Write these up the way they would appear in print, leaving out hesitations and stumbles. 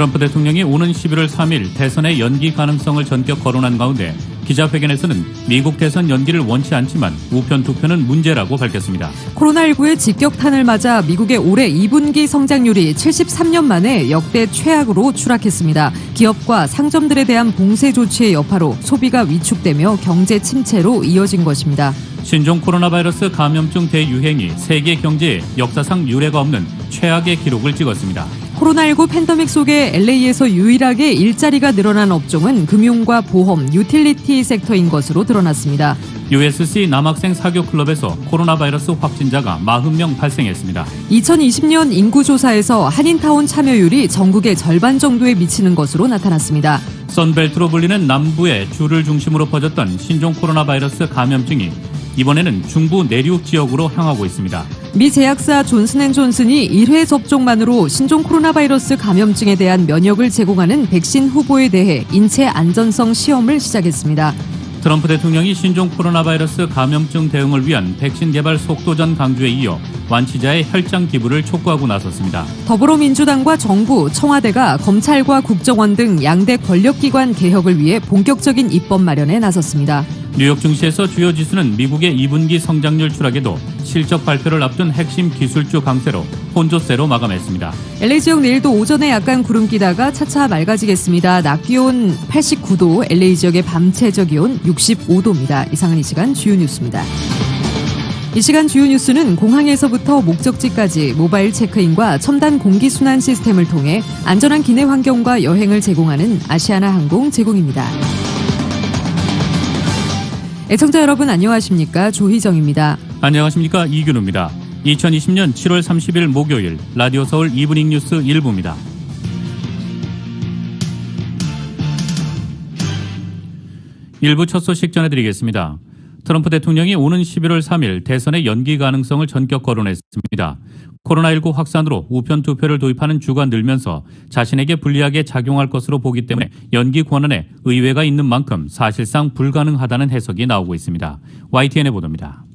트럼프 대통령이 오는 11월 3일 대선의 연기 가능성을 전격 거론한 가운데 기자회견에서는 미국 대선 연기를 원치 않지만 우편 투표는 문제라고 밝혔습니다. 코로나19의 직격탄을 맞아 미국의 올해 2분기 성장률이 73년 만에 역대 최악으로 추락했습니다. 기업과 상점들에 대한 봉쇄 조치의 여파로 소비가 위축되며 경제 침체로 이어진 것입니다. 신종 코로나 바이러스 감염증 대유행이 세계 경제에 역사상 유례가 없는 최악의 기록을 찍었습니다. 코로나19 팬데믹 속에 LA에서 유일하게 일자리가 늘어난 업종은 금융과 보험, 유틸리티 섹터인 것으로 드러났습니다. USC 남학생 사교 클럽에서 코로나 바이러스 확진자가 40명 발생했습니다. 2020년 인구조사에서 한인타운 참여율이 전국의 절반 정도에 미치는 것으로 나타났습니다. 선벨트로 불리는 남부의 주를 중심으로 퍼졌던 신종 코로나 바이러스 감염증이 이번에는 중부 내륙 지역으로 향하고 있습니다. 미 제약사 존슨앤존슨이 1회 접종만으로 신종 코로나 바이러스 감염증에 대한 면역을 제공하는 백신 후보에 대해 인체 안전성 시험을 시작했습니다. 트럼프 대통령이 신종 코로나 바이러스 감염증 대응을 위한 백신 개발 속도전 강조에 이어 완치자의 혈장 기부를 촉구하고 나섰습니다. 더불어민주당과 정부, 청와대가 검찰과 국정원 등 양대 권력기관 개혁을 위해 본격적인 입법 마련에 나섰습니다. 뉴욕 증시에서 주요 지수는 미국의 2분기 성장률 추락에도 실적 발표를 앞둔 핵심 기술주 강세로 혼조세로 마감했습니다. LA 지역 내일도 오전에 약간 구름 끼다가 차차 맑아지겠습니다. 낮 기온 89도, LA 지역의 밤 최저 기온 65도입니다. 이상은 이 시간 주요 뉴스입니다. 이 시간 주요 뉴스는 공항에서부터 목적지까지 모바일 체크인과 첨단 공기순환 시스템을 통해 안전한 기내 환경과 여행을 제공하는 아시아나항공 제공입니다. 애청자 여러분 안녕하십니까? 조희정입니다. 안녕하십니까? 이균우입니다. 2020년 7월 30일 목요일 라디오 서울 이브닝 뉴스 1부입니다. 일부 첫 소식 전해드리겠습니다. 트럼프 대통령이 오는 11월 3일 대선의 연기 가능성을 전격 거론했습니다. 코로나19 확산으로 우편 투표를 도입하는 주가 늘면서 자신에게 불리하게 작용할 것으로 보기 때문에 연기 권한에 의외가 있는 만큼 사실상 불가능하다는 해석이 나오고 있습니다. YTN의 보도입니다.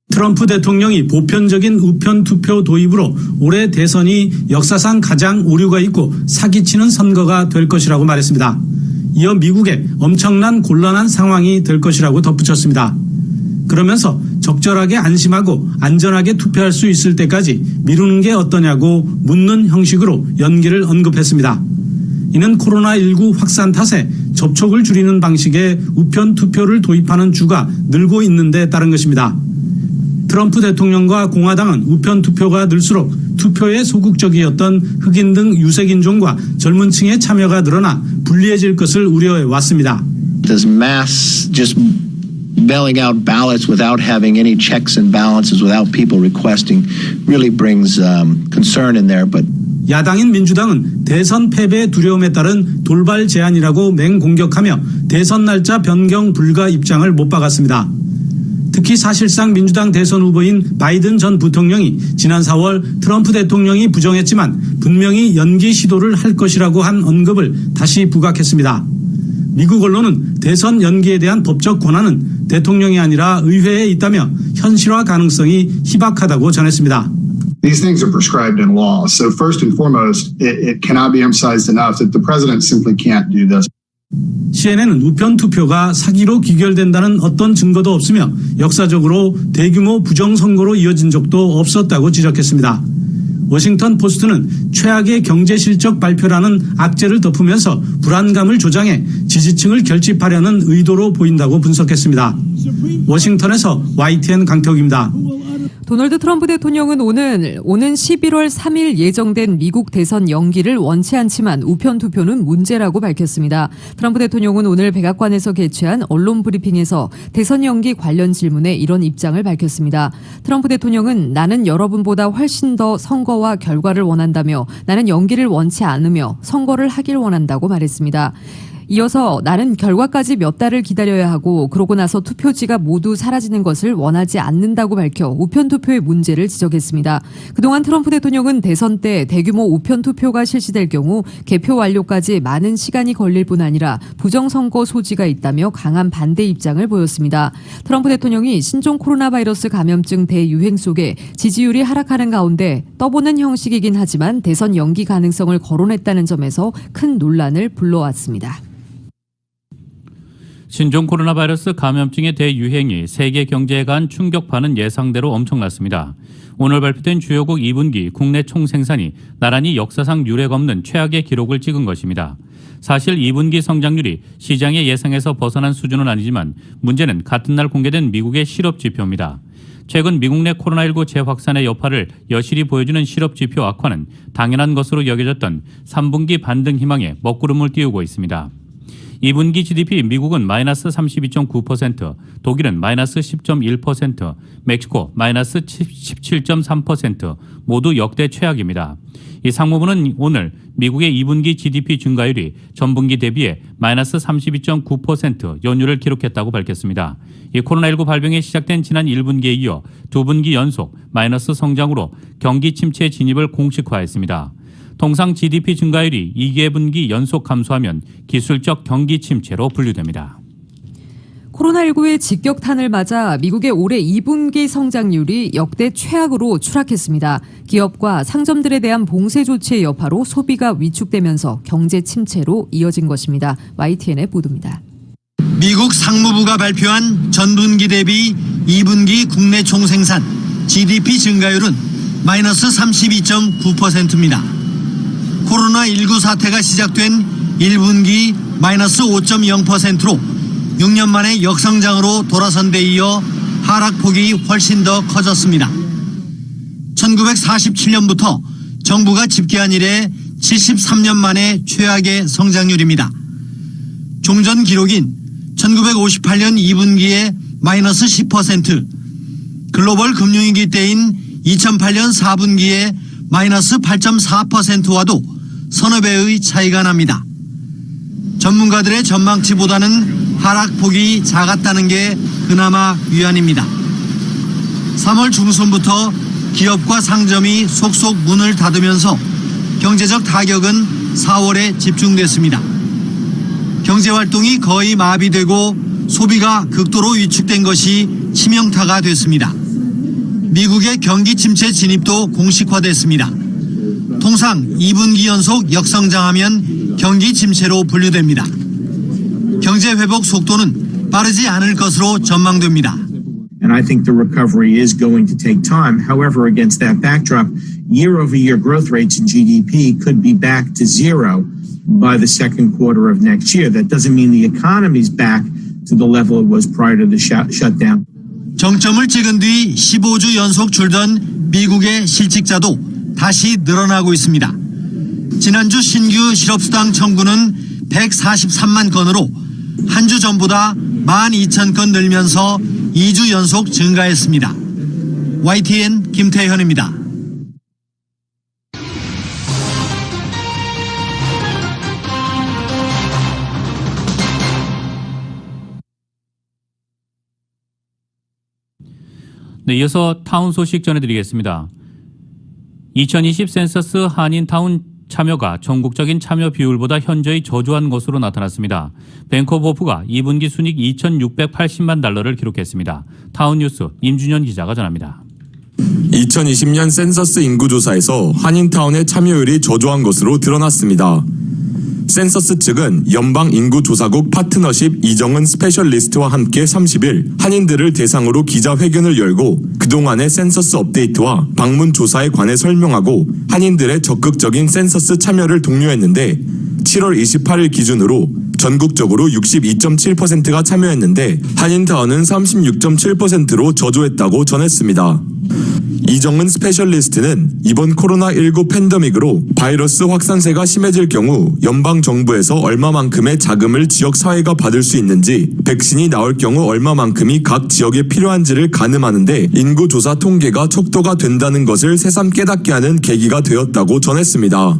트럼프 대통령이 보편적인 우편 투표 도입으로 올해 대선이 역사상 가장 오류가 있고 사기치는 선거가 될 것이라고 말했습니다. 이어 미국에 엄청난 곤란한 상황이 될 것이라고 덧붙였습니다. 그러면서 적절하게 안심하고 안전하게 투표할 수 있을 때까지 미루는 게 어떠냐고 묻는 형식으로 연기를 언급했습니다. 이는 코로나19 확산 탓에 접촉을 줄이는 방식의 우편 투표를 도입하는 주가 늘고 있는 데 따른 것입니다. 트럼프 대통령과 공화당은 우편 투표가 늘수록 투표에 소극적이었던 흑인 등 유색인종과 젊은 층의 참여가 늘어나 불리해질 것을 우려해 왔습니다. This mass just mailing out ballots without having any checks and balances, without people requesting, really brings concern in there. But 야당인 민주당은 대선 패배 두려움에 따른 돌발 제안이라고 맹공격하며 대선 날짜 변경 불가 입장을 못 박았습니다. 특히 사실상 민주당 대선 후보인 바이든 전 부통령이 지난 4월 트럼프 대통령이 부정했지만 분명히 연기 시도를 할 것이라고 한 언급을 다시 부각했습니다. 미국 언론은 대선 연기에 대한 법적 권한은 대통령이 아니라 의회에 있다며 현실화 가능성이 희박하다고 전했습니다. These things are prescribed in law. So first and foremost, it cannot be emphasized enough that the president simply can't do this. CNN은 우편 투표가 사기로 귀결된다는 어떤 증거도 없으며 역사적으로 대규모 부정선거로 이어진 적도 없었다고 지적했습니다. 워싱턴 포스트는 최악의 경제 실적 발표라는 악재를 덮으면서 불안감을 조장해 지지층을 결집하려는 의도로 보인다고 분석했습니다. 워싱턴에서 YTN 강태욱입니다. 도널드 트럼프 대통령은 오는 11월 3일 예정된 미국 대선 연기를 원치 않지만 우편 투표는 문제라고 밝혔습니다. 트럼프 대통령은 오늘 백악관에서 개최한 언론 브리핑에서 대선 연기 관련 질문에 이런 입장을 밝혔습니다. 트럼프 대통령은 나는 여러분보다 훨씬 더 선거와 결과를 원한다며 나는 연기를 원치 않으며 선거를 하길 원한다고 말했습니다. 이어서 나는 결과까지 몇 달을 기다려야 하고 그러고 나서 투표지가 모두 사라지는 것을 원하지 않는다고 밝혀 우편투표의 문제를 지적했습니다. 그동안 트럼프 대통령은 대선 때 대규모 우편투표가 실시될 경우 개표 완료까지 많은 시간이 걸릴 뿐 아니라 부정선거 소지가 있다며 강한 반대 입장을 보였습니다. 트럼프 대통령이 신종 코로나 바이러스 감염증 대유행 속에 지지율이 하락하는 가운데 떠보는 형식이긴 하지만 대선 연기 가능성을 거론했다는 점에서 큰 논란을 불러왔습니다. 신종 코로나 바이러스 감염증의 대유행이 세계 경제에 가한 충격파는 예상대로 엄청났습니다. 오늘 발표된 주요국 2분기 국내 총생산이 나란히 역사상 유례 없는 최악의 기록을 찍은 것입니다. 사실 2분기 성장률이 시장의 예상에서 벗어난 수준은 아니지만 문제는 같은 날 공개된 미국의 실업지표입니다. 최근 미국 내 코로나19 재확산의 여파를 여실히 보여주는 실업지표 악화는 당연한 것으로 여겨졌던 3분기 반등 희망에 먹구름을 띄우고 있습니다. 2분기 GDP 미국은 마이너스 32.9%, 독일은 마이너스 10.1%, 멕시코 마이너스 17.3% 모두 역대 최악입니다. 이 상무부는 오늘 미국의 2분기 GDP 증가율이 전분기 대비해 마이너스 32.9% 연율을 기록했다고 밝혔습니다. 이 코로나19 발병이 시작된 지난 1분기에 이어 2분기 연속 마이너스 성장으로 경기 침체 진입을 공식화했습니다. 통상 GDP 증가율이 2개분기 연속 감소하면 기술적 경기 침체로 분류됩니다. 코로나19의 직격탄을 맞아 미국의 올해 2분기 성장률이 역대 최악으로 추락했습니다. 기업과 상점들에 대한 봉쇄 조치의 여파로 소비가 위축되면서 경제 침체로 이어진 것입니다. YTN의 보도입니다. 미국 상무부가 발표한 전분기 대비 2분기 국내 총생산 GDP 증가율은 마이너스 32.9%입니다. 코로나19 사태가 시작된 1분기 마이너스 5.0%로 6년 만에 역성장으로 돌아선 데 이어 하락폭이 훨씬 더 커졌습니다. 1947년부터 정부가 집계한 이래 73년 만에 최악의 성장률입니다. 종전 기록인 1958년 2분기에 마이너스 10%, 글로벌 금융위기 때인 2008년 4분기에 마이너스 8.4%와도 서너 배의 차이가 납니다. 전문가들의 전망치보다는 하락폭이 작았다는 게 그나마 위안입니다. 3월 중순부터 기업과 상점이 속속 문을 닫으면서 경제적 타격은 4월에 집중됐습니다. 경제활동이 거의 마비되고 소비가 극도로 위축된 것이 치명타가 됐습니다. 미국의 경기 침체 진입도 공식화됐습니다. 통상 2분기 연속 역성장하면 경기 침체로 분류됩니다. 경제 회복 속도는 빠르지 않을 것으로 전망됩니다. And I think the recovery is going to take time. However, against that backdrop, year-over-year growth rates in GDP could be back to zero by the second quarter of next year. That doesn't mean the economy's back to the level it was prior to the shutdown. 정점을 찍은 뒤 15주 연속 줄던 미국의 실직자도 다시 늘어나고 있습니다. 지난주 신규 실업수당 청구는 143만 건으로 한 주 전보다 12,000건 늘면서 2주 연속 증가했습니다. YTN 김태현입니다. 네, 이어서 타운 소식 전해드리겠습니다. 2020 센서스 한인타운 참여가 전국적인 참여 비율보다 현저히 저조한 것으로 나타났습니다. 뱅크 오브 호프가 2분기 순이익 2,680만 달러를 기록했습니다. 타운뉴스 임준현 기자가 전합니다. 2020년 센서스 인구조사에서 한인타운의 참여율이 저조한 것으로 드러났습니다. 센서스 측은 연방인구조사국 파트너십 이정은 스페셜리스트와 함께 30일 한인들을 대상으로 기자회견을 열고 그동안의 센서스 업데이트와 방문 조사에 관해 설명하고 한인들의 적극적인 센서스 참여를 독려했는데 7월 28일 기준으로 전국적으로 62.7%가 참여했는데 한인타운은 36.7%로 저조했다고 전했습니다. 이정은 스페셜리스트는 이번 코로나19 팬데믹으로 바이러스 확산세가 심해질 경우 연방정부에서 얼마만큼의 자금을 지역사회가 받을 수 있는지, 백신이 나올 경우 얼마만큼이 각 지역에 필요한지를 가늠하는데 인구조사 통계가 척도가 된다는 것을 새삼 깨닫게 하는 계기가 되었다고 전했습니다.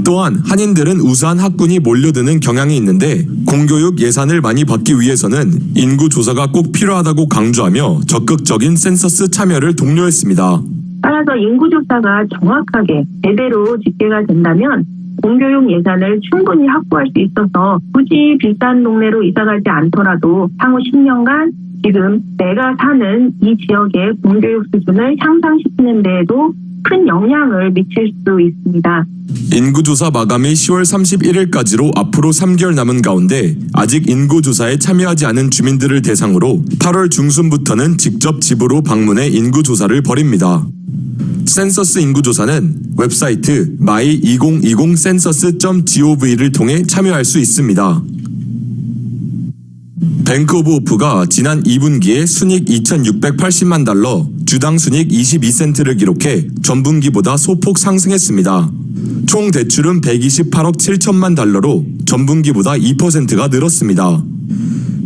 또한 한인들은 우수한 학군이 몰려드는 경향이 있는데 공교육 예산을 많이 받기 위해서는 인구조사가 꼭 필요하다고 강조하며 적극적인 센서스 참여를 독려했습니다. 따라서 인구조사가 정확하게 제대로 집계가 된다면 공교육 예산을 충분히 확보할 수 있어서 굳이 비싼 동네로 이사가지 않더라도 향후 10년간 지금 내가 사는 이 지역의 공교육 수준을 향상시키는 데에도 큰 영향을 미칠 수 있습니다. 인구조사 마감이 10월 31일까지로 앞으로 3개월 남은 가운데 아직 인구조사에 참여하지 않은 주민들을 대상으로 8월 중순부터는 직접 집으로 방문해 인구조사를 벌입니다. 센서스 인구조사는 웹사이트 my2020census.gov를 통해 참여할 수 있습니다. 뱅크 오브 호프가 지난 2분기에 순이익 2,680만 달러, 주당 순이익 22센트를 기록해 전분기보다 소폭 상승했습니다. 총 대출은 128억 7천만 달러로 전분기보다 2%가 늘었습니다.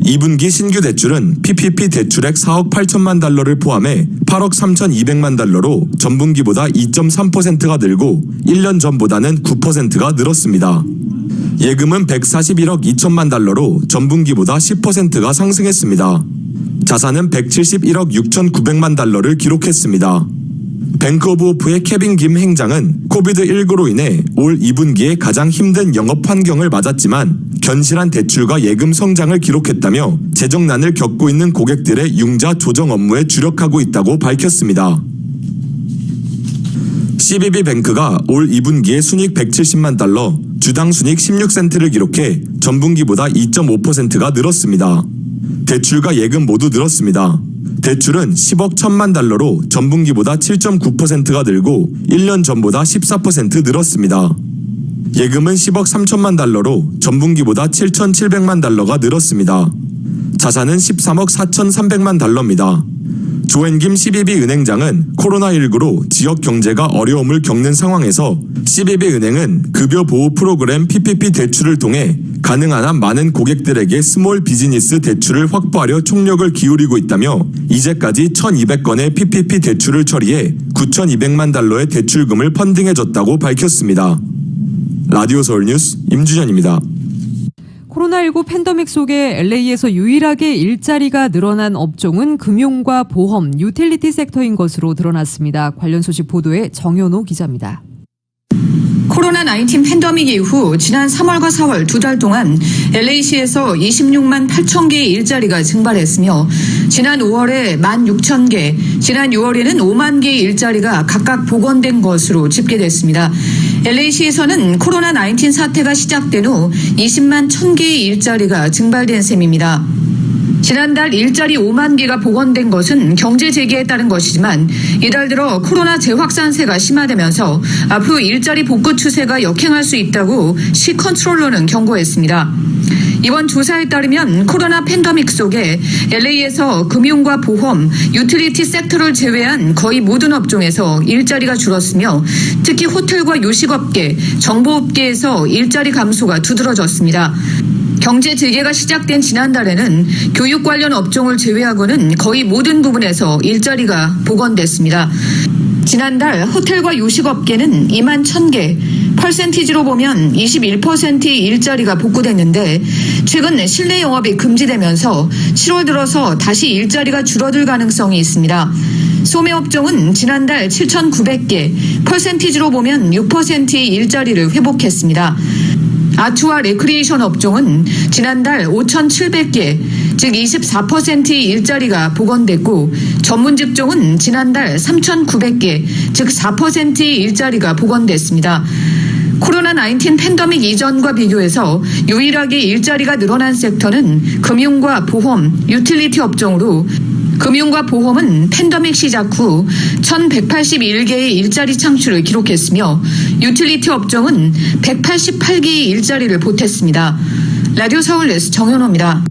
2분기 신규 대출은 PPP 대출액 4억 8천만 달러를 포함해 8억 3,200만 달러로 전분기보다 2.3%가 늘고 1년 전보다는 9%가 늘었습니다. 예금은 141억 2천만 달러로 전분기보다 10%가 상승했습니다. 자산은 171억 6,900만 달러를 기록했습니다. 뱅크 오브 호프의 케빈 김 행장은 코비드19로 인해 올 2분기에 가장 힘든 영업 환경을 맞았지만 견실한 대출과 예금 성장을 기록했다며 재정난을 겪고 있는 고객들의 융자 조정 업무에 주력하고 있다고 밝혔습니다. CBB뱅크가 올 2분기에 순이익 170만 달러, 주당 순이익 16센트를 기록해 전분기보다 2.5%가 늘었습니다. 대출과 예금 모두 늘었습니다. 대출은 10억 1천만 달러로 전분기보다 7.9%가 늘고 1년 전보다 14% 늘었습니다. 예금은 10억 3천만 달러로 전분기보다 7,700만 달러가 늘었습니다. 자산은 13억 4,300만 달러입니다. 조앤김 CBB 은행장은 코로나19로 지역 경제가 어려움을 겪는 상황에서 CBB 은행은 급여 보호 프로그램 PPP 대출을 통해 가능한 한 많은 고객들에게 스몰 비즈니스 대출을 확보하려 총력을 기울이고 있다며 이제까지 1,200건의 PPP 대출을 처리해 9,200만 달러의 대출금을 펀딩해줬다고 밝혔습니다. 라디오 서울 뉴스 임준현입니다. 코로나19 팬데믹 속에 LA에서 유일하게 일자리가 늘어난 업종은 금융과 보험, 유틸리티 섹터인 것으로 드러났습니다. 관련 소식 보도에 정현호 기자입니다. 코로나19 팬데믹 이후 지난 3월과 4월 두 달 동안 LA시에서 26만 8천 개의 일자리가 증발했으며 지난 5월에 16,000개, 지난 6월에는 5만 개의 일자리가 각각 복원된 것으로 집계됐습니다. LA시에서는 코로나19 사태가 시작된 후 20만 1,000개의 일자리가 증발된 셈입니다. 지난달 일자리 5만 개가 복원된 것은 경제 재개에 따른 것이지만 이달 들어 코로나 재확산세가 심화되면서 앞으로 일자리 복구 추세가 역행할 수 있다고 시 컨트롤러는 경고했습니다. 이번 조사에 따르면 코로나 팬데믹 속에 LA에서 금융과 보험, 유틸리티 섹터를 제외한 거의 모든 업종에서 일자리가 줄었으며 특히 호텔과 요식업계, 정보업계에서 일자리 감소가 두드러졌습니다. 경제 재개가 시작된 지난달에는 교육 관련 업종을 제외하고는 거의 모든 부분에서 일자리가 복원됐습니다. 지난달 호텔과 요식업계는 2만 1,000개, 퍼센티지로 보면 21%의 일자리가 복구됐는데 최근 실내 영업이 금지되면서 7월 들어서 다시 일자리가 줄어들 가능성이 있습니다. 소매업종은 지난달 7,900개, 퍼센티지로 보면 6%의 일자리를 회복했습니다. 아트와 레크리에이션 업종은 지난달 5,700개, 즉 24%의 일자리가 복원됐고 전문 직종은 지난달 3,900개, 즉 4%의 일자리가 복원됐습니다. 코로나19 팬데믹 이전과 비교해서 유일하게 일자리가 늘어난 섹터는 금융과 보험, 유틸리티 업종으로 금융과 보험은 팬데믹 시작 후 1,181개의 일자리 창출을 기록했으며 유틸리티 업종은 188개의 일자리를 보탰습니다. 라디오 서울 뉴스 정현호입니다.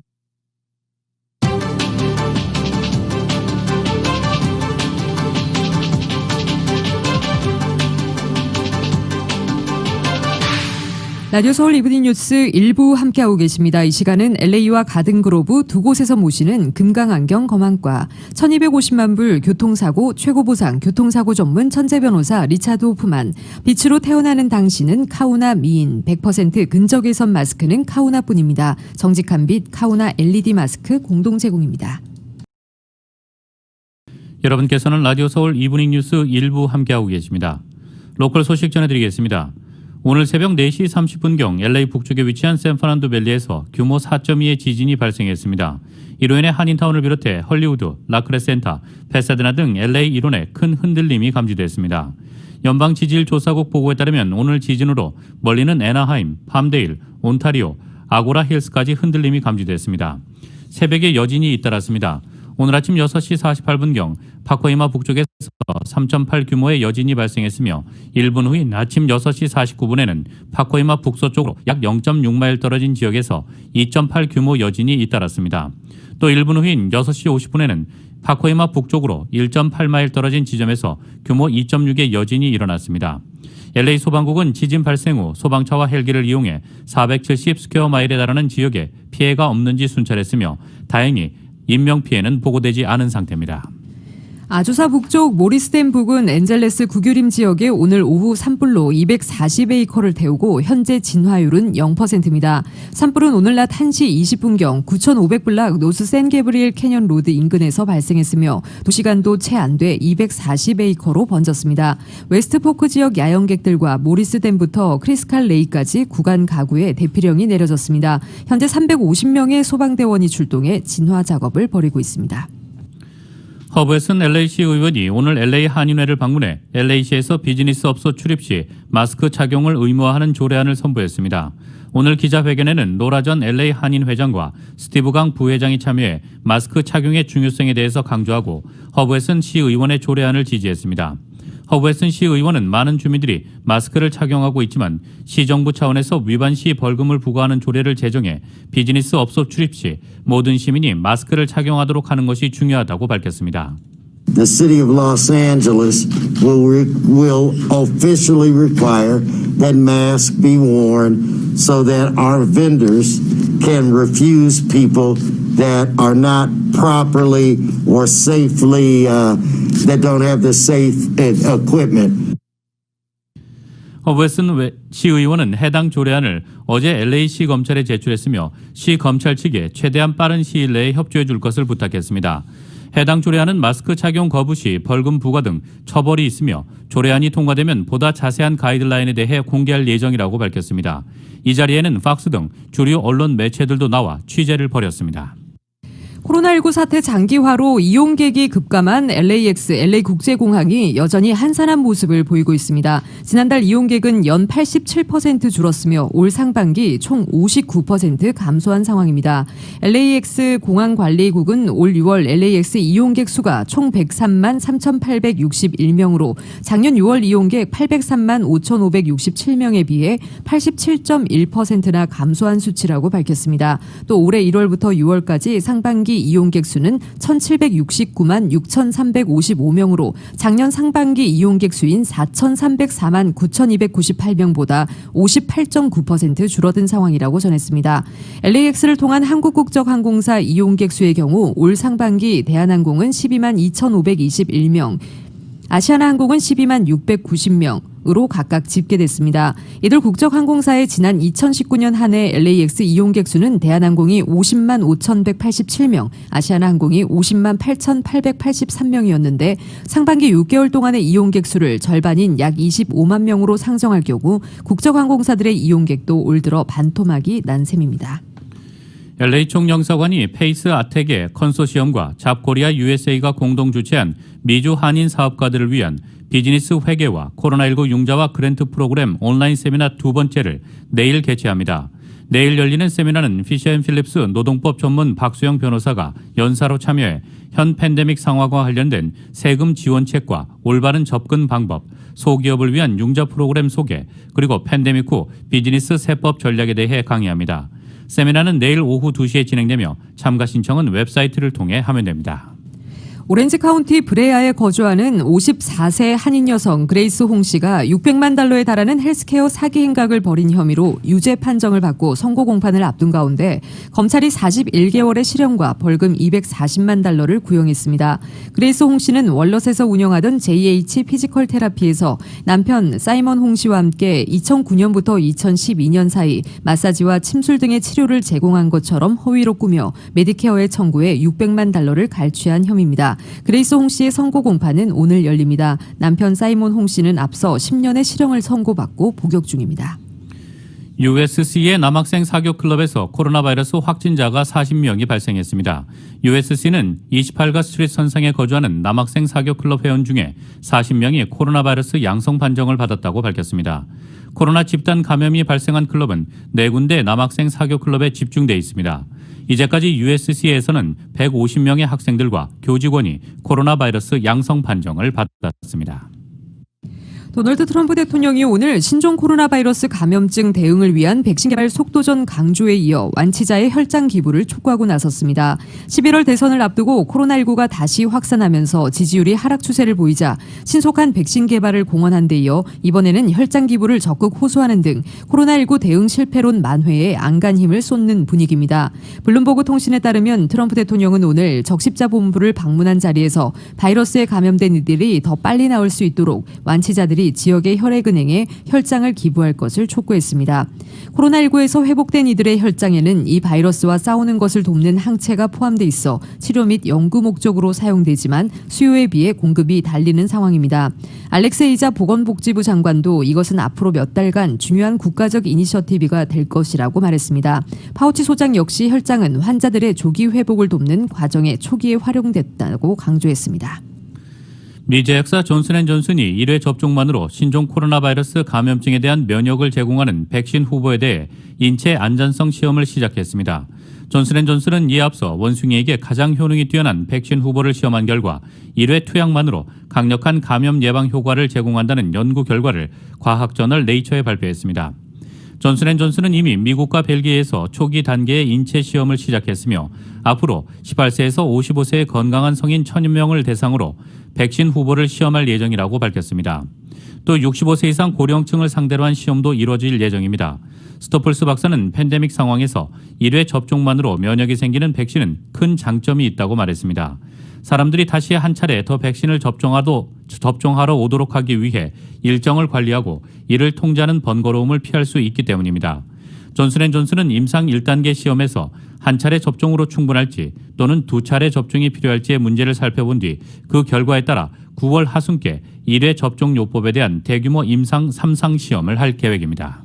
라디오 서울 이브닝 뉴스 1부 함께하고 계십니다. 이 시간은 LA와 가든그로브 두 곳에서 모시는 금강안경 검안과 1250만 불 교통사고 최고보상 교통사고 전문 천재변호사 리차드 호프만, 빛으로 태어나는 당신은 카우나 미인, 100% 근적외선 마스크는 카우나뿐입니다. 정직한 빛 카우나 LED 마스크 공동 제공입니다. 여러분께서는 라디오 서울 이브닝 뉴스 1부 함께하고 계십니다. 로컬 소식 전해드리겠습니다. 오늘 새벽 4시 30분경 LA 북쪽에 위치한 샌프란도 밸리에서 규모 4.2의 지진이 발생했습니다. 이로 인해 한인타운을 비롯해 헐리우드, 라크레센터, 패사데나 등 LA 일원에 큰 흔들림이 감지됐습니다. 연방지질조사국 보고에 따르면 오늘 지진으로 멀리는 애나하임, 팜데일, 온타리오, 아고라 힐스까지 흔들림이 감지됐습니다. 새벽에 여진이 잇따랐습니다. 오늘 아침 6시 48분경 파코이마 북쪽에서 3.8 규모의 여진이 발생했으며 1분 후인 아침 6시 49분에는 파코이마 북서쪽으로 약 0.6마일 떨어진 지역에서 2.8 규모 여진이 잇따랐습니다. 또 1분 후인 6시 50분에는 파코이마 북쪽으로 1.8마일 떨어진 지점에서 규모 2.6의 여진이 일어났습니다. LA 소방국은 지진 발생 후 소방차와 헬기를 이용해 470 스퀘어 마일에 달하는 지역에 피해가 없는지 순찰했으며 다행히 인명피해는 보고되지 않은 상태입니다. 아주사 북쪽 모리스댐 부근 엔젤레스 구규림 지역에 오늘 오후 산불로 240에이커를 태우고 현재 진화율은 0%입니다. 산불은 오늘 낮 1시 20분경 9,500블락 노스 샌게브리엘 캐년 로드 인근에서 발생했으며 2시간도 채 안 돼 240에이커로 번졌습니다. 웨스트포크 지역 야영객들과 모리스댐부터 크리스칼 레이까지 구간 가구에 대피령이 내려졌습니다. 현재 350명의 소방대원이 출동해 진화 작업을 벌이고 있습니다. 허브웨슨 LA시 의원이 오늘 LA 한인회를 방문해 LA시에서 비즈니스 업소 출입 시 마스크 착용을 의무화하는 조례안을 선보였습니다. 오늘 기자회견에는 노라 전 LA 한인 회장과 스티브 강 부회장이 참여해 마스크 착용의 중요성에 대해서 강조하고 허브웨슨 시의원의 조례안을 지지했습니다. 허브웨슨 시의원은 많은 주민들이 마스크를 착용하고 있지만 시정부 차원에서 위반 시 벌금을 부과하는 조례를 제정해 비즈니스 업소 출입 시 모든 시민이 마스크를 착용하도록 하는 것이 중요하다고 밝혔습니다. The city of Los Angeles will officially require that masks be worn so that our vendors can refuse people that are not properly or safely that don't have the safe equipment. 허브웨슨 시의원은 해당 조례안을 어제 LA시 검찰에 제출했으며 시 검찰 측에 최대한 빠른 시일 내에 협조해 줄 것을 부탁했습니다. 해당 조례안은 마스크 착용 거부 시 벌금 부과 등 처벌이 있으며 조례안이 통과되면 보다 자세한 가이드라인에 대해 공개할 예정이라고 밝혔습니다. 이 자리에는 팍스 등 주류 언론 매체들도 나와 취재를 벌였습니다. 코로나19 사태 장기화로 이용객이 급감한 LAX, LA국제공항이 여전히 한산한 모습을 보이고 있습니다. 지난달 이용객은 연 87% 줄었으며 올 상반기 총 59% 감소한 상황입니다. LAX 공항관리국은 올 6월 LAX 이용객 수가 총 103만 3,861명으로 작년 6월 이용객 803만 5,567명에 비해 87.1%나 감소한 수치라고 밝혔습니다. 또 올해 1월부터 6월까지 상반기 이용객 수는 1,769만 6,355명으로 작년 상반기 이용객 수인 4,304만 9,298명보다 58.9% 줄어든 상황이라고 전했습니다. LAX를 통한 한국 국적 항공사 이용객 수의 경우 올 상반기 대한항공은 12만 2,521명, 아시아나항공은 12만 690명으로 각각 집계됐습니다. 이들 국적항공사의 지난 2019년 한 해 LAX 이용객 수는 대한항공이 50만 5,187명, 아시아나항공이 50만 8,883명이었는데 상반기 6개월 동안의 이용객 수를 절반인 약 25만 명으로 상정할 경우 국적항공사들의 이용객도 올 들어 반토막이 난 셈입니다. LA 총영사관이 페이스 아텍의 컨소시엄과 잡코리아 USA가 공동 주최한 미주 한인 사업가들을 위한 비즈니스 회계와 코로나19 융자와 그랜트 프로그램 온라인 세미나 두 번째를 내일 개최합니다. 내일 열리는 세미나는 피셔앤필립스 노동법 전문 박수영 변호사가 연사로 참여해 현 팬데믹 상황과 관련된 세금 지원책과 올바른 접근 방법, 소기업을 위한 융자 프로그램 소개, 그리고 팬데믹 후 비즈니스 세법 전략에 대해 강의합니다. 세미나는 내일 오후 2시에 진행되며 참가 신청은 웹사이트를 통해 하면 됩니다. 오렌지 카운티 브레아에 거주하는 54세 한인 여성 그레이스 홍 씨가 600만 달러에 달하는 헬스케어 사기 행각을 벌인 혐의로 유죄 판정을 받고 선고 공판을 앞둔 가운데 검찰이 41개월의 실형과 벌금 240만 달러를 구형했습니다. 그레이스 홍 씨는 월넛에서 운영하던 JH 피지컬 테라피에서 남편 사이먼 홍 씨와 함께 2009년부터 2012년 사이 마사지와 침술 등의 치료를 제공한 것처럼 허위로 꾸며 메디케어에 청구해 600만 달러를 갈취한 혐의입니다. 그레이스 홍 씨의 선고 공판은 오늘 열립니다. 남편 사이먼 홍 씨는 앞서 10년의 실형을 선고받고 복역 중입니다. USC의 남학생 사교 클럽에서 코로나 바이러스 확진자가 40명이 발생했습니다. USC는 28가 스트리트 선상에 거주하는 남학생 사교 클럽 회원 중에 40명이 코로나 바이러스 양성 판정을 받았다고 밝혔습니다. 코로나 집단 감염이 발생한 클럽은 4군데 남학생 사교 클럽에 집중돼 있습니다. 이제까지 USC에서는 150명의 학생들과 교직원이 코로나 바이러스 양성 판정을 받았습니다. 도널드 트럼프 대통령이 오늘 신종 코로나 바이러스 감염증 대응을 위한 백신 개발 속도전 강조에 이어 완치자의 혈장 기부를 촉구하고 나섰습니다. 11월 대선을 앞두고 코로나19가 다시 확산하면서 지지율이 하락 추세를 보이자 신속한 백신 개발을 공언한 데 이어 이번에는 혈장 기부를 적극 호소하는 등 코로나19 대응 실패론 만회에 안간 힘을 쏟는 분위기입니다. 블룸버그 통신에 따르면 트럼프 대통령은 오늘 적십자 본부를 방문한 자리에서 바이러스에 감염된 이들이 더 빨리 나을 수 있도록 완치자들이 지역의 혈액은행에 혈장을 기부할 것을 촉구했습니다. 코로나19에서 회복된 이들의 혈장에는 이 바이러스와 싸우는 것을 돕는 항체가 포함돼 있어 치료 및 연구 목적으로 사용되지만 수요에 비해 공급이 달리는 상황입니다. 알렉스 에이자 보건복지부 장관도 이것은 앞으로 몇 달간 중요한 국가적 이니셔티브가 될 것이라고 말했습니다. 파우치 소장 역시 혈장은 환자들의 조기 회복을 돕는 과정의 초기에 활용됐다고 강조했습니다. 미 제약사 존슨앤존슨이 1회 접종만으로 신종 코로나 바이러스 감염증에 대한 면역을 제공하는 백신 후보에 대해 인체 안전성 시험을 시작했습니다. 존슨앤존슨은 이에 앞서 원숭이에게 가장 효능이 뛰어난 백신 후보를 시험한 결과 1회 투약만으로 강력한 감염 예방 효과를 제공한다는 연구 결과를 과학저널 네이처에 발표했습니다. 존슨앤존슨은 이미 미국과 벨기에에서 초기 단계의 인체 시험을 시작했으며 앞으로 18세에서 55세의 건강한 성인 1000여 명을 대상으로 백신 후보를 시험할 예정이라고 밝혔습니다. 또 65세 이상 고령층을 상대로 한 시험도 이루어질 예정입니다. 스토플스 박사는 팬데믹 상황에서 1회 접종만으로 면역이 생기는 백신은 큰 장점이 있다고 말했습니다. 사람들이 다시 한 차례 더 백신을 접종하러 오도록 하기 위해 일정을 관리하고 이를 통제하는 번거로움을 피할 수 있기 때문입니다. 존슨앤존슨은 임상 1단계 시험에서 한 차례 접종으로 충분할지 또는 2차례 접종이 필요할지의 문제를 살펴본 뒤 그 결과에 따라 9월 하순께 1회 접종요법에 대한 대규모 임상 3상 시험을 할 계획입니다.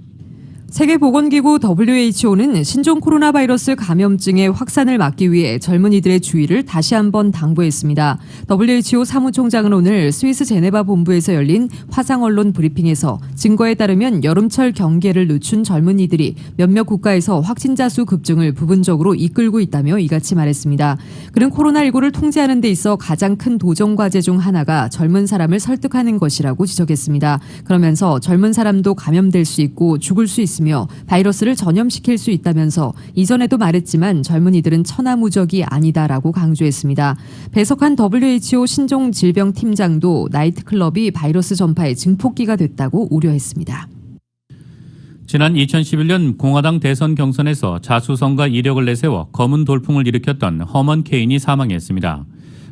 세계보건기구 WHO는 신종 코로나 바이러스 감염증의 확산을 막기 위해 젊은이들의 주의를 다시 한번 당부했습니다. WHO 사무총장은 오늘 스위스 제네바 본부에서 열린 화상 언론 브리핑에서 증거에 따르면 여름철 경계를 늦춘 젊은이들이 몇몇 국가에서 확진자 수 급증을 부분적으로 이끌고 있다며 이같이 말했습니다. 그는 코로나19를 통제하는 데 있어 가장 큰 도전 과제 중 하나가 젊은 사람을 설득하는 것이라고 지적했습니다. 그러면서 젊은 사람도 감염될 수 있고 죽을 수 있으며 바이러스를 전염시킬 수 있다면서 이전에도 말했지만 젊은이들은 천하무적이 아니다라고 강조했습니다. 배석한 WHO 신종질병팀장도 나이트클럽이 바이러스 전파의 증폭기가 됐다고 우려했습니다. 지난 2011년 공화당 대선 경선에서 자수성가 이력을 내세워 검은 돌풍을 일으켰던 허먼 케인이 사망했습니다.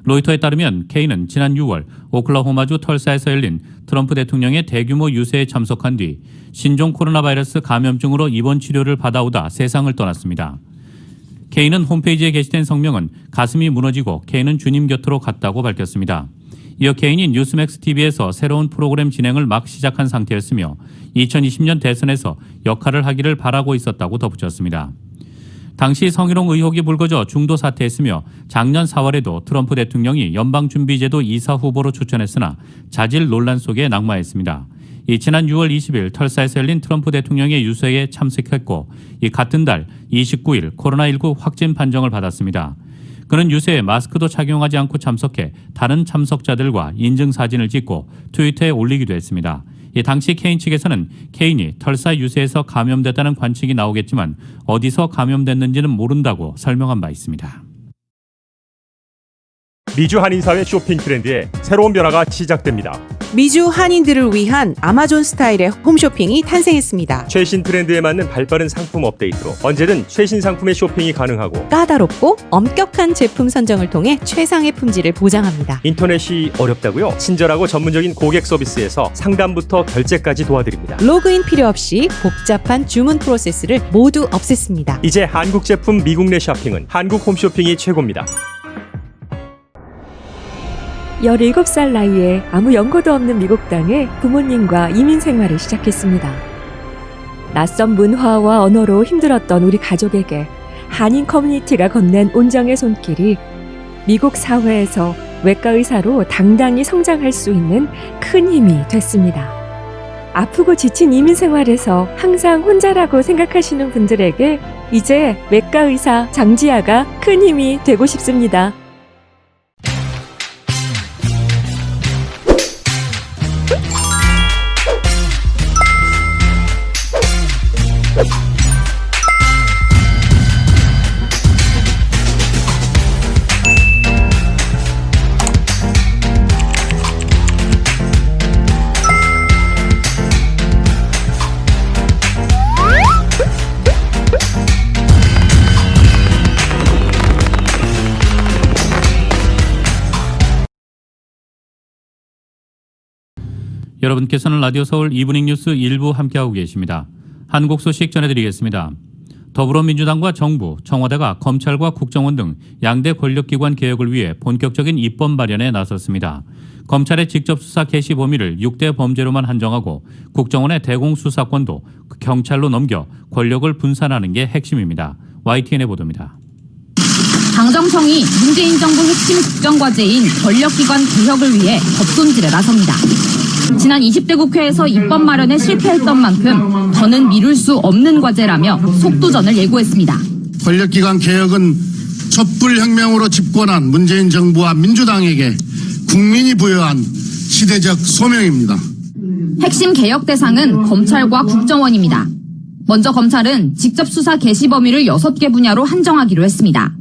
로이터에 따르면 케인은 지난 6월 오클라호마주 털사에서 열린 트럼프 대통령의 대규모 유세에 참석한 뒤 신종 코로나 바이러스 감염증으로 입원 치료를 받아오다 세상을 떠났습니다. 케인은 홈페이지에 게시된 성명은 가슴이 무너지고 케인은 주님 곁으로 갔다고 밝혔습니다. 이어 케인이 뉴스맥스 TV에서 새로운 프로그램 진행을 막 시작한 상태였으며 2020년 대선에서 역할을 하기를 바라고 있었다고 덧붙였습니다. 당시 성희롱 의혹이 불거져 중도 사퇴했으며 작년 4월에도 트럼프 대통령이 연방준비제도 이사 후보로 추천했으나 자질 논란 속에 낙마했습니다. 지난 6월 20일 털사에서 열린 트럼프 대통령의 유세에 참석했고 이 같은 달 29일 코로나19 확진 판정을 받았습니다. 그는 유세에 마스크도 착용하지 않고 참석해 다른 참석자들과 인증사진을 찍고 트위터에 올리기도 했습니다. 당시 케인 측에서는 케인이 털사 유세에서 감염됐다는 관측이 나오겠지만 어디서 감염됐는지는 모른다고 설명한 바 있습니다. 미주 한인사회 쇼핑 트렌드에 새로운 변화가 시작됩니다. 미주 한인들을 위한 아마존 스타일의 홈쇼핑이 탄생했습니다. 최신 트렌드에 맞는 발빠른 상품 업데이트로 언제든 최신 상품의 쇼핑이 가능하고 까다롭고 엄격한 제품 선정을 통해 최상의 품질을 보장합니다. 인터넷이 어렵다고요? 친절하고 전문적인 고객 서비스에서 상담부터 결제까지 도와드립니다. 로그인 필요 없이 복잡한 주문 프로세스를 모두 없앴습니다. 이제 한국 제품 미국 내 쇼핑은 한국 홈쇼핑이 최고입니다. 17살 나이에 아무 연고도 없는 미국 땅에 부모님과 이민 생활을 시작했습니다. 낯선 문화와 언어로 힘들었던 우리 가족에게 한인 커뮤니티가 건넨 온정의 손길이 미국 사회에서 외과 의사로 당당히 성장할 수 있는 큰 힘이 됐습니다. 아프고 지친 이민 생활에서 항상 혼자라고 생각하시는 분들에게 이제 외과 의사 장지아가 큰 힘이 되고 싶습니다. 여러분께서는 라디오 서울 이브닝 뉴스 일부 함께하고 계십니다. 한국 소식 전해드리겠습니다. 더불어민주당과 정부, 청와대가 검찰과 국정원 등 양대 권력기관 개혁을 위해 본격적인 입법 마련에 나섰습니다. 검찰의 직접 수사 개시 범위를 6대 범죄로만 한정하고 국정원의 대공수사권도 경찰로 넘겨 권력을 분산하는 게 핵심입니다. YTN의 보도입니다. 당정청이 문재인 정부 핵심 국정과제인 권력기관 개혁을 위해 법손질에 나섭니다. 지난 20대 국회에서 입법 마련에 실패했던 만큼 더는 미룰 수 없는 과제라며 속도전을 예고했습니다. 권력기관 개혁은 촛불혁명으로 집권한 문재인 정부와 민주당에게 국민이 부여한 시대적 소명입니다. 핵심 개혁 대상은 검찰과 국정원입니다. 먼저 검찰은 직접 수사 개시 범위를 6개 분야로 한정하기로 했습니다.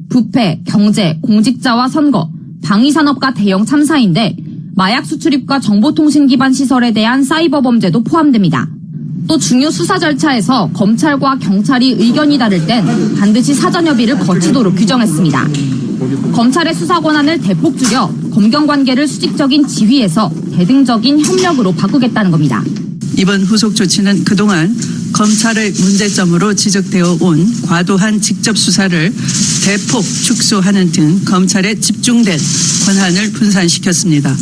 부패, 경제, 공직자와 선거, 방위산업과 대형 참사인데 마약 수출입과 정보통신 기반 시설에 대한 사이버 범죄도 포함됩니다. 또 중요 수사 절차에서 검찰과 경찰이 의견이 다를 땐 반드시 사전 협의를 거치도록 규정했습니다. 검찰의 수사 권한을 대폭 줄여 검경 관계를 수직적인 지휘에서 대등적인 협력으로 바꾸겠다는 겁니다. 이번 후속 조치는 그동안 검찰의 문제점으로 지적되어 온 과도한 직접 수사를 대폭 축소하는 등 검찰의 집중된 권한을 분산시켰습니다.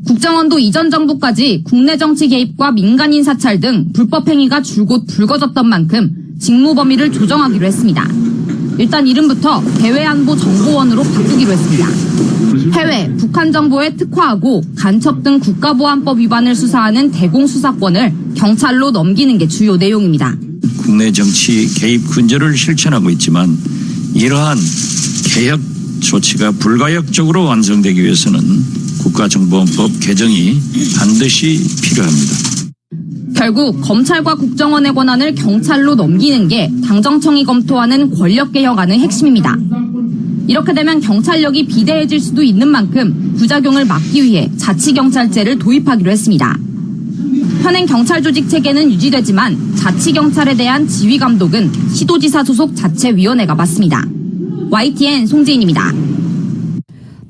국정원도 이전 정부까지 국내 정치 개입과 민간인 사찰 등 불법 행위가 줄곧 불거졌던 만큼 직무 범위를 조정하기로 했습니다. 일단 이름부터 대외안보정보원으로 바꾸기로 했습니다. 해외, 북한 정보에 특화하고 간첩 등 국가보안법 위반을 수사하는 대공수사권을 경찰로 넘기는 게 주요 내용입니다. 국내 정치 개입 근절을 실천하고 있지만 이러한 개혁 조치가 불가역적으로 완성되기 위해서는 국가정보원법 개정이 반드시 필요합니다. 결국 검찰과 국정원의 권한을 경찰로 넘기는 게 당정청이 검토하는 권력개혁안의 핵심입니다. 이렇게 되면 경찰력이 비대해질 수도 있는 만큼 부작용을 막기 위해 자치경찰제를 도입하기로 했습니다. 현행 경찰 조직 체계는 유지되지만 자치경찰에 대한 지휘감독은 시도지사 소속 자체위원회가 맡습니다. YTN 송지인입니다.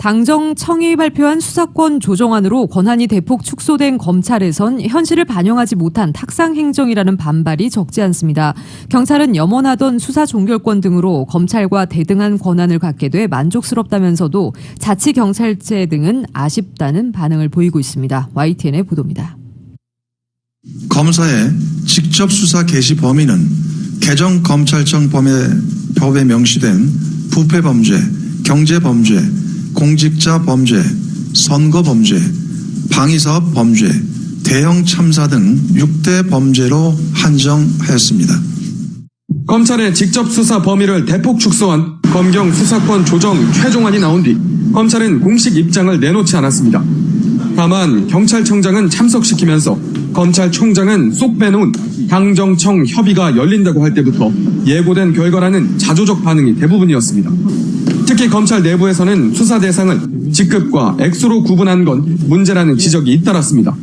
당정청이 발표한 수사권 조정안으로 권한이 대폭 축소된 검찰에선 현실을 반영하지 못한 탁상 행정이라는 반발이 적지 않습니다. 경찰은 염원하던 수사 종결권 등으로 검찰과 대등한 권한을 갖게 돼 만족스럽다면서도 자치경찰제 등은 아쉽다는 반응을 보이고 있습니다. YTN의 보도입니다. 검사의 직접 수사 개시 범위는 개정 검찰청 법에 명시된 부패범죄, 경제범죄, 공직자 범죄, 선거 범죄, 방위사업 범죄, 대형 참사 등 6대 범죄로 한정하였습니다. 검찰의 직접 수사 범위를 대폭 축소한 검경 수사권 조정 최종안이 나온 뒤 검찰은 공식 입장을 내놓지 않았습니다. 다만 경찰청장은 참석시키면서 검찰총장은 쏙 빼놓은 당정청 협의가 열린다고 할 때부터 예고된 결과라는 자조적 반응이 대부분이었습니다. 특히 검찰 내부에서는 수사 대상을 직급과 액수로 구분한 건 문제라는 지적이 잇따랐습니다.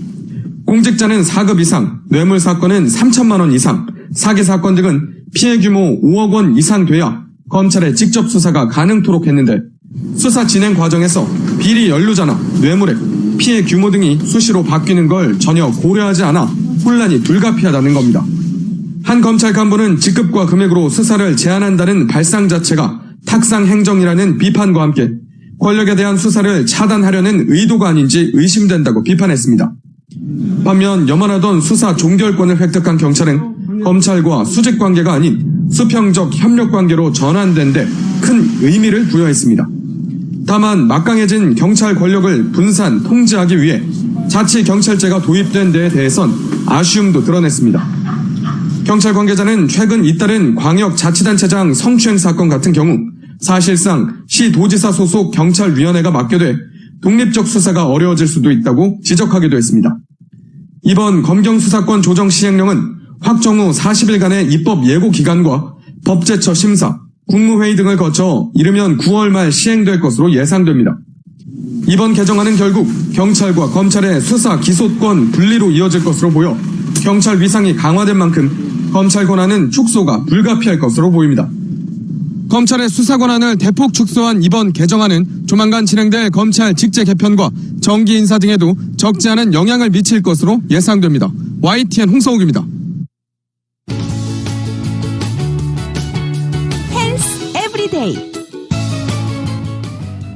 공직자는 4급 이상, 뇌물 사건은 3천만 원 이상, 사기 사건 등은 피해 규모 5억 원 이상 돼야 검찰의 직접 수사가 가능토록 했는데 수사 진행 과정에서 비리 연루자나 뇌물액, 피해 규모 등이 수시로 바뀌는 걸 전혀 고려하지 않아 혼란이 불가피하다는 겁니다. 한 검찰 간부는 직급과 금액으로 수사를 제한한다는 발상 자체가 탁상 행정이라는 비판과 함께 권력에 대한 수사를 차단하려는 의도가 아닌지 의심된다고 비판했습니다. 반면 염원하던 수사 종결권을 획득한 경찰은 검찰과 수직 관계가 아닌 수평적 협력 관계로 전환된 데 큰 의미를 부여했습니다. 다만 막강해진 경찰 권력을 분산, 통제하기 위해 자치경찰제가 도입된 데에 대해선 아쉬움도 드러냈습니다. 경찰 관계자는 최근 잇따른 광역자치단체장 성추행 사건 같은 경우 사실상 시도지사 소속 경찰위원회가 맡게 돼 독립적 수사가 어려워질 수도 있다고 지적하기도 했습니다. 이번 검경수사권 조정 시행령은 확정 후 40일간의 입법 예고 기간과 법제처 심사, 국무회의 등을 거쳐 이르면 9월 말 시행될 것으로 예상됩니다. 이번 개정안은 결국 경찰과 검찰의 수사 기소권 분리로 이어질 것으로 보여 경찰 위상이 강화된 만큼 검찰 권한은 축소가 불가피할 것으로 보입니다. 검찰의 수사 권한을 대폭 축소한 이번 개정안은 조만간 진행될 검찰 직제 개편과 정기 인사 등에도 적지 않은 영향을 미칠 것으로 예상됩니다. YTN 홍성욱입니다. 에브리데이.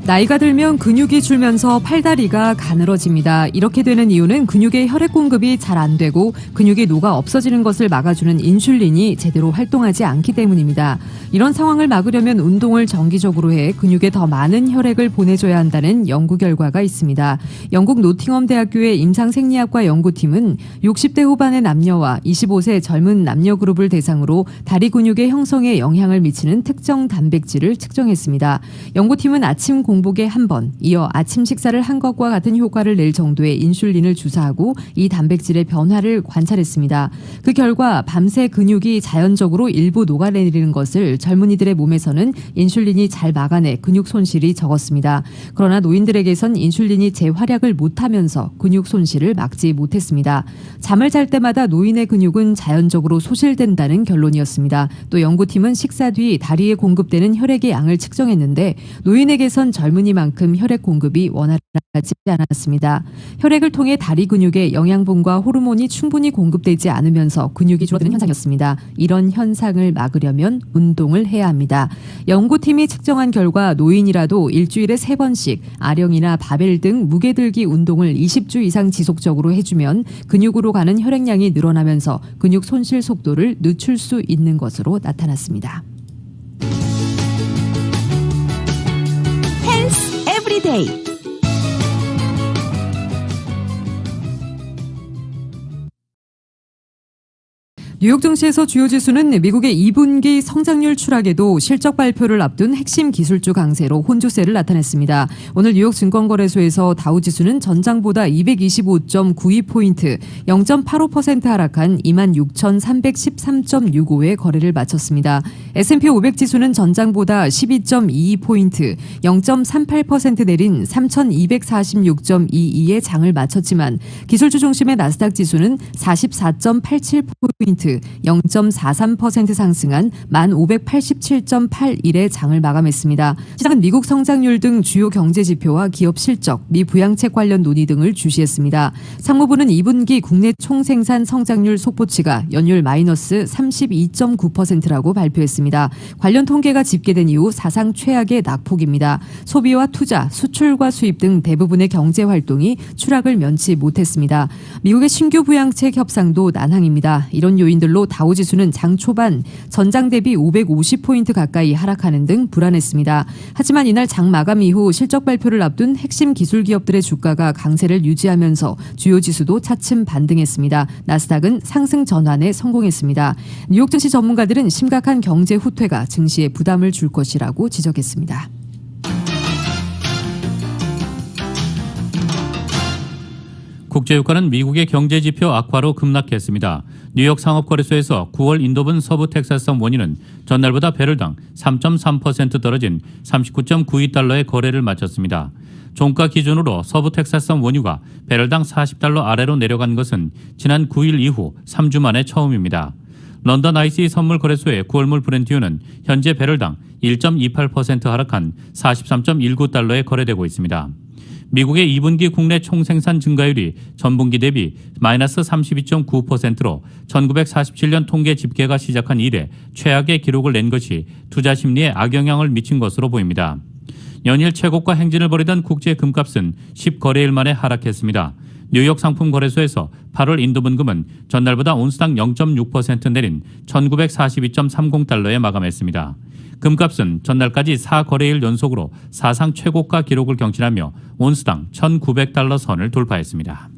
나이가 들면 근육이 줄면서 팔다리가 가늘어집니다. 이렇게 되는 이유는 근육의 혈액 공급이 잘 안 되고 근육이 녹아 없어지는 것을 막아주는 인슐린이 제대로 활동하지 않기 때문입니다. 이런 상황을 막으려면 운동을 정기적으로 해 근육에 더 많은 혈액을 보내줘야 한다는 연구 결과가 있습니다. 영국 노팅엄 대학교의 임상생리학과 연구팀은 60대 후반의 남녀와 25세 젊은 남녀 그룹을 대상으로 다리 근육의 형성에 영향을 미치는 특정 단백질을 측정했습니다. 연구팀은 아침 공복에 한 번, 이어 아침 식사를 한 것과 같은 효과를 낼 정도의 인슐린을 주사하고 이 단백질의 변화를 관찰했습니다. 그 결과 밤새 근육이 자연적으로 일부 녹아내리는 것을 젊은이들의 몸에서는 인슐린이 잘 막아내 근육 손실이 적었습니다. 그러나 노인들에게선 인슐린이 재활약을 못하면서 근육 손실을 막지 못했습니다. 잠을 잘 때마다 노인의 근육은 자연적으로 소실된다는 결론이었습니다. 또 연구팀은 식사 뒤 다리에 공급되는 혈액의 양을 측정했는데 노인에게선 젊은이만큼 혈액 공급이 원활하지 않았습니다. 혈액을 통해 다리 근육에 영양분과 호르몬이 충분히 공급되지 않으면서 근육이 줄어드는 현상이었습니다. 이런 현상을 막으려면 운동을 해야 합니다. 연구팀이 측정한 결과 노인이라도 일주일에 3번씩 아령이나 바벨 등 무게들기 운동을 20주 이상 지속적으로 해주면 근육으로 가는 혈액량이 늘어나면서 근육 손실 속도를 늦출 수 있는 것으로 나타났습니다. 에브리데이. 뉴욕 증시에서 주요 지수는 미국의 2분기 성장률 추락에도 실적 발표를 앞둔 핵심 기술주 강세로 혼조세를 나타냈습니다. 오늘 뉴욕 증권거래소에서 다우지수는 전장보다 225.92포인트, 0.85% 하락한 26,313.65의 거래를 마쳤습니다. S&P 500지수는 전장보다 12.22포인트, 0.38% 내린 3,246.22의 장을 마쳤지만 기술주 중심의 나스닥 지수는 44.87포인트, 0.43% 상승한 1,587.81의 장을 마감했습니다. 시장은 미국 성장률 등 주요 경제 지표와 기업 실적, 미 부양책 관련 논의 등을 주시했습니다. 상무부는 2분기 국내 총생산 성장률 속보치가 연율 마이너스 32.9%라고 발표했습니다. 관련 통계가 집계된 이후 사상 최악의 낙폭입니다. 소비와 투자, 수출과 수입 등 대부분의 경제 활동이 추락을 면치 못했습니다. 미국의 신규 부양책 협상도 난항입니다. 이런 요인들로 다우지수는 장 초반 전장 대비 550포인트 가까이 하락하는 등 불안했습니다. 하지만 이날 장 마감 이후 실적 발표를 앞둔 핵심 기술 기업들의 주가가 강세를 유지하면서 주요 지수도 차츰 반등했습니다. 나스닥은 상승 전환에 성공했습니다. 뉴욕 증시 전문가들은 심각한 경제 후퇴가 증시에 부담을 줄 것이라고 지적했습니다. 국제 국제유가는 미국의 경제지표 악화로 급락했습니다. 뉴욕 상업거래소에서 9월 인도분 서부 텍사스성 원유는 전날보다 배럴당 3.3% 떨어진 39.92달러의 거래를 마쳤습니다. 종가 기준으로 서부 텍사스성 원유가 배럴당 40달러 아래로 내려간 것은 지난 9일 이후 3주 만에 처음입니다. 런던 ICE 선물 거래소의 9월물 브렌트유는 현재 배럴당 1.28% 하락한 43.19달러에 거래되고 있습니다. 미국의 2분기 국내 총생산 증가율이 전분기 대비 마이너스 32.9%로 1947년 통계 집계가 시작한 이래 최악의 기록을 낸 것이 투자 심리에 악영향을 미친 것으로 보입니다. 연일 최고가 행진을 벌이던 국제 금값은 10거래일 만에 하락했습니다. 뉴욕 상품거래소에서 8월 인도분금은 전날보다 온스당 0.6% 내린 1942.30달러에 마감했습니다. 금값은 전날까지 4거래일 연속으로 사상 최고가 기록을 경신하며 온스당 1,900달러 선을 돌파했습니다.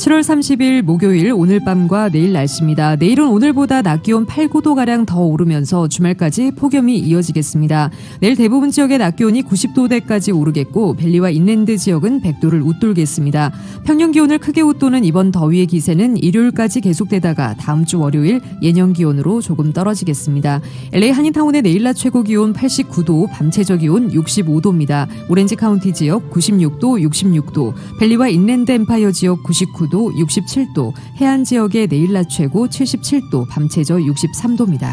(7월 30일) 목요일 오늘 밤과 내일 날씨입니다. 내일은 오늘보다 낮 기온 8, 9도가량 더 오르면서 주말까지 폭염이 이어지겠습니다. 내일 대부분 지역의 낮 기온이 90도대까지 오르겠고 밸리와 인랜드 지역은 100도를 웃돌겠습니다. 평년 기온을 크게 웃도는 이번 더위의 기세는 일요일까지 계속되다가 다음 주 월요일 예년 기온으로 조금 떨어지겠습니다. LA 한인타운의 내일 낮 최고 기온 89도, 밤 최저 기온 65도입니다. 오렌지 카운티 지역 96도, 66도, 밸리와 인랜드 엠파이어 지역 99도, 67도, 해안 지역의 내일 낮 최고 77도, 밤 최저 63도입니다.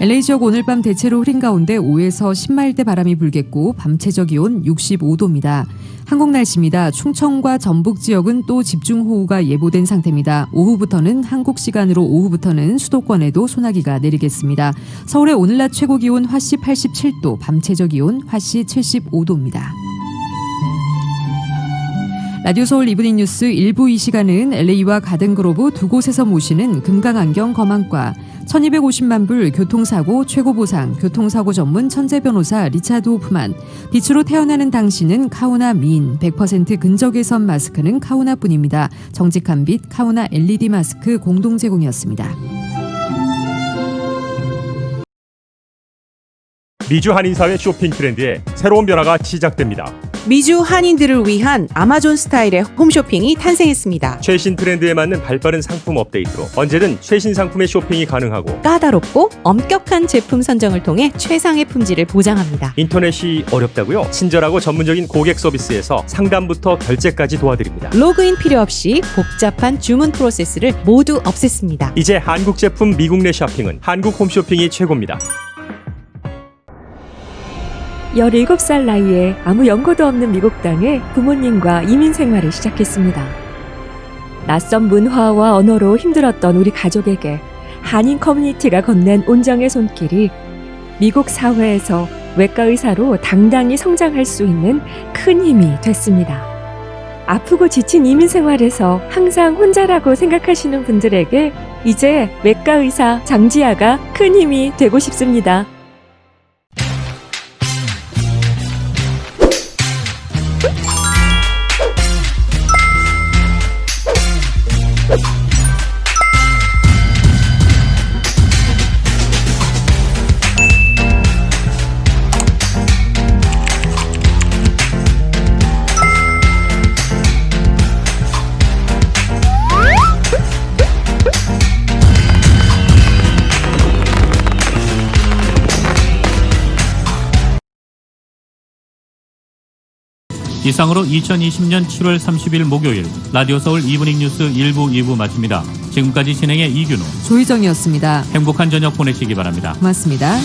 LA 지역 오늘 밤 대체로 흐린 가운데 5에서 10마일대 바람이 불겠고 밤 최저 기온 65도입니다. 한국 날씨입니다. 충청과 전북 지역은 또 집중호우가 예보된 상태입니다. 오후부터는 한국 시간으로 오후부터는 수도권에도 소나기가 내리겠습니다. 서울의 오늘 낮 최고 기온 화씨 87도, 밤 최저 기온 화씨 75도입니다. 라디오 서울 이브닝 뉴스 1부 이 시간은 LA와 가든그로브 두 곳에서 모시는 금강안경 검안과 1250만 불 교통사고 최고보상 교통사고 전문 천재 변호사 리차드 호프만, 빛으로 태어나는 당신은 카우나 미인, 100% 근적외선 마스크는 카우나뿐입니다. 정직한 빛 카우나 LED 마스크 공동 제공이었습니다. 미주 한인사회 쇼핑 트렌드에 새로운 변화가 시작됩니다. 미주 한인들을 위한 아마존 스타일의 홈쇼핑이 탄생했습니다. 최신 트렌드에 맞는 발빠른 상품 업데이트로 언제든 최신 상품의 쇼핑이 가능하고 까다롭고 엄격한 제품 선정을 통해 최상의 품질을 보장합니다. 인터넷이 어렵다고요? 친절하고 전문적인 고객 서비스에서 상담부터 결제까지 도와드립니다. 로그인 필요 없이 복잡한 주문 프로세스를 모두 없앴습니다. 이제 한국 제품 미국 내 쇼핑은 한국 홈쇼핑이 최고입니다. 17살 나이에 아무 연고도 없는 미국 땅에 부모님과 이민 생활을 시작했습니다. 낯선 문화와 언어로 힘들었던 우리 가족에게 한인 커뮤니티가 건넨 온정의 손길이 미국 사회에서 외과 의사로 당당히 성장할 수 있는 큰 힘이 됐습니다. 아프고 지친 이민 생활에서 항상 혼자라고 생각하시는 분들에게 이제 외과 의사 장지아가 큰 힘이 되고 싶습니다. 이상으로 2020년 7월 30일 목요일 라디오 서울 이브닝 뉴스 1부 2부 마칩니다. 지금까지 진행의 이균호, 조희정이었습니다. 행복한 저녁 보내시기 바랍니다. 고맙습니다.